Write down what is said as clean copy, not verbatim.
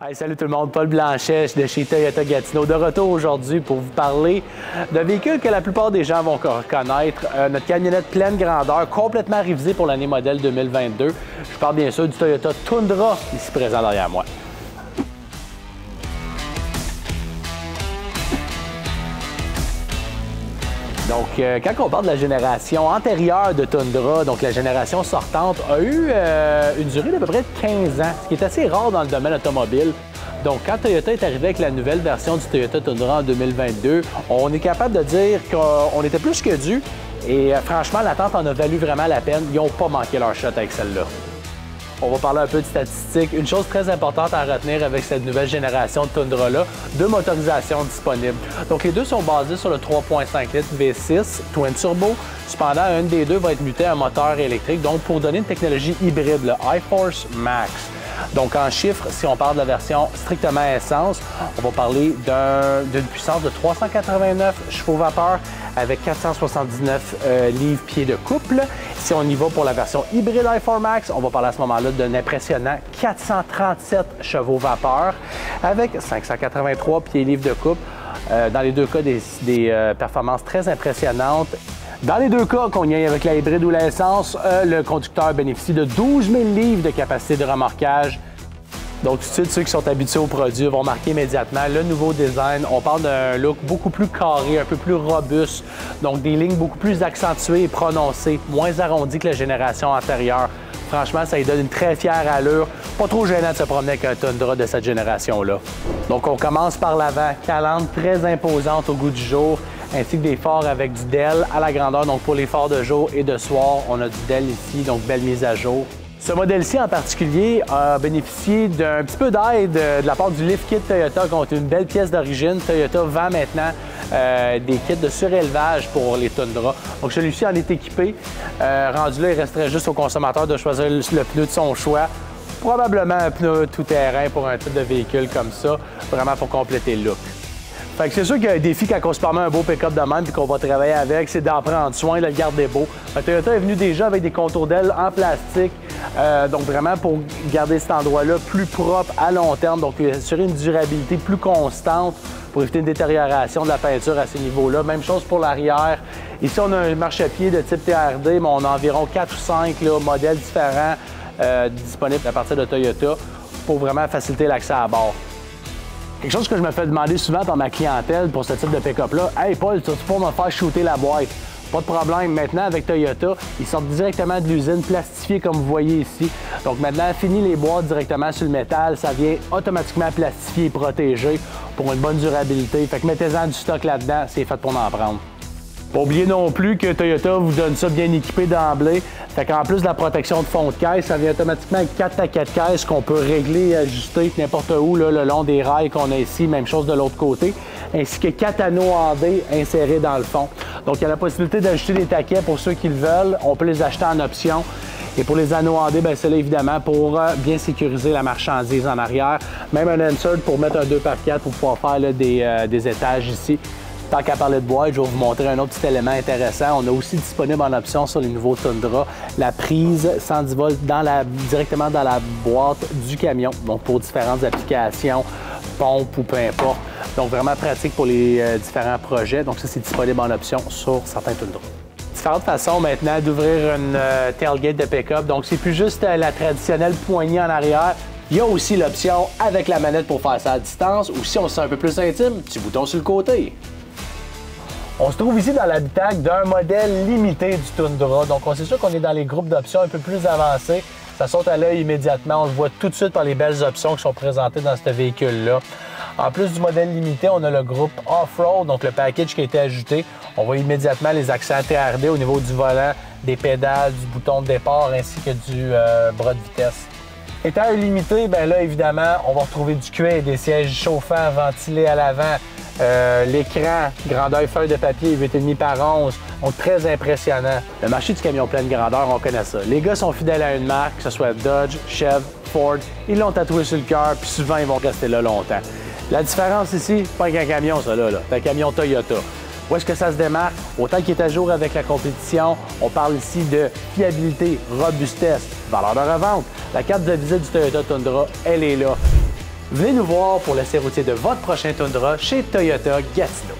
Hey, salut tout le monde, Paul Blanchet de chez Toyota Gatineau, de retour aujourd'hui pour vous parler d'un véhicule que la plupart des gens vont reconnaître, notre camionnette pleine grandeur, complètement révisée pour l'année modèle 2022. Je parle bien sûr du Toyota Tundra, ici présent derrière moi. Donc, quand on parle de la génération antérieure de Tundra, donc la génération sortante, a eu une durée d'à peu près 15 ans, ce qui est assez rare dans le domaine automobile. Donc, quand Toyota est arrivé avec la nouvelle version du Toyota Tundra en 2022, on est capable de dire qu'on était plus que dû. Et franchement, l'attente en a valu vraiment la peine. Ils n'ont pas manqué leur shot avec celle-là. On va parler un peu de statistiques. Une chose très importante à retenir avec cette nouvelle génération de Tundra-là, deux motorisations disponibles. Donc, les deux sont basés sur le 3.5 litres V6 Twin Turbo. Cependant, un des deux va être muté à un moteur électrique, donc pour donner une technologie hybride, le iForce Max. Donc, en chiffres, si on parle de la version strictement essence, on va parler d'une puissance de 389 chevaux vapeur avec 479 livres-pieds de couple. Si on y va pour la version hybride iForce Max, on va parler à ce moment-là d'un impressionnant 437 chevaux vapeur avec 583 pieds-livres de couple. Dans les deux cas, des performances très impressionnantes. Dans les deux cas, qu'on y aille avec la hybride ou l'essence, le conducteur bénéficie de 12 000 livres de capacité de remorquage. Donc, tout de suite, ceux qui sont habitués au produit vont remarquer immédiatement le nouveau design. On parle d'un look beaucoup plus carré, un peu plus robuste, donc des lignes beaucoup plus accentuées et prononcées, moins arrondies que la génération antérieure. Franchement, ça lui donne une très fière allure. Pas trop gênant de se promener avec un Tundra de cette génération-là. Donc, on commence par l'avant, calandre très imposante au goût du jour, ainsi que des phares avec du DEL à la grandeur. Donc, pour les phares de jour et de soir, on a du DEL ici, donc belle mise à jour. Ce modèle-ci en particulier a bénéficié d'un petit peu d'aide de la part du Lift Kit Toyota contre une belle pièce d'origine. Toyota vend maintenant des kits de surélevage pour les Tundra. Donc celui-ci en est équipé. Rendu là, il resterait juste au consommateur de choisir le pneu de son choix. Probablement un pneu tout-terrain pour un type de véhicule comme ça, vraiment pour compléter le look. Fait que c'est sûr qu'il y a un défi quand on se permet un beau pick-up de même et qu'on va travailler avec, c'est d'en prendre soin, de le garder beau. Toyota est venu déjà avec des contours d'ailes en plastique, donc vraiment pour garder cet endroit-là plus propre à long terme, donc assurer une durabilité plus constante pour éviter une détérioration de la peinture à ces niveaux-là. Même chose pour l'arrière. Ici, on a un marchepied de type TRD, mais on a environ 4 ou 5 modèles différents disponibles à partir de Toyota pour vraiment faciliter l'accès à bord. Quelque chose que je me fais demander souvent par ma clientèle pour ce type de pick-up-là, « Hey Paul, tu vas pas me faire shooter la boîte? » Pas de problème. Maintenant, avec Toyota, ils sortent directement de l'usine, plastifiés comme vous voyez ici. Donc maintenant, fini les boîtes directement sur le métal, ça vient automatiquement plastifié et protégé pour une bonne durabilité. Fait que mettez-en du stock là-dedans, c'est fait pour en prendre. Pas oublier non plus que Toyota vous donne ça bien équipé d'emblée. Fait qu'en plus de la protection de fond de caisse, ça vient automatiquement avec 4 taquets de caisse qu'on peut régler et ajuster n'importe où là, le long des rails qu'on a ici, même chose de l'autre côté, ainsi que 4 anneaux en D insérés dans le fond. Donc il y a la possibilité d'ajuster les taquets pour ceux qui le veulent. On peut les acheter en option. Et pour les anneaux en D, c'est là évidemment pour bien sécuriser la marchandise en arrière. Même un insert pour mettre un 2x4 pour pouvoir faire là, des étages ici. Tant qu'à parler de boîte, je vais vous montrer un autre petit élément intéressant. On a aussi disponible en option sur les nouveaux Tundra la prise 110 volts directement dans la boîte du camion, donc pour différentes applications, pompes ou peu importe. Donc vraiment pratique pour les différents projets. Donc ça, c'est disponible en option sur certains Tundra. Différentes façons maintenant d'ouvrir une tailgate de pick-up. Donc c'est plus juste la traditionnelle poignée en arrière. Il y a aussi l'option avec la manette pour faire ça à distance ou si on se sent un peu plus intime, petit bouton sur le côté. On se trouve ici dans l'habitacle d'un modèle limité du Tundra. Donc, on sait sûr qu'on est dans les groupes d'options un peu plus avancés. Ça saute à l'œil immédiatement. On le voit tout de suite par les belles options qui sont présentées dans ce véhicule-là. En plus du modèle limité, on a le groupe Off-Road, donc le package qui a été ajouté. On voit immédiatement les accents TRD au niveau du volant, des pédales, du bouton de départ ainsi que du bras de vitesse. Étant limité, bien là, évidemment, on va retrouver du cuir, des sièges chauffants, ventilés à l'avant. L'écran, grandeur feuille de papier, 8,5 par 11, donc très impressionnant. Le marché du camion pleine grandeur, on connaît ça. Les gars sont fidèles à une marque, que ce soit Dodge, Chev, Ford, ils l'ont tatoué sur le cœur, puis souvent ils vont rester là longtemps. La différence ici, pas qu'un camion, ça là, c'est un camion Toyota. Où est-ce que ça se démarque? Autant qu'il est à jour avec la compétition, on parle ici de fiabilité, robustesse, valeur de revente. La carte de visite du Toyota Tundra, elle est là. Venez nous voir pour l'essai routier de votre prochain Tundra chez Toyota Gatineau.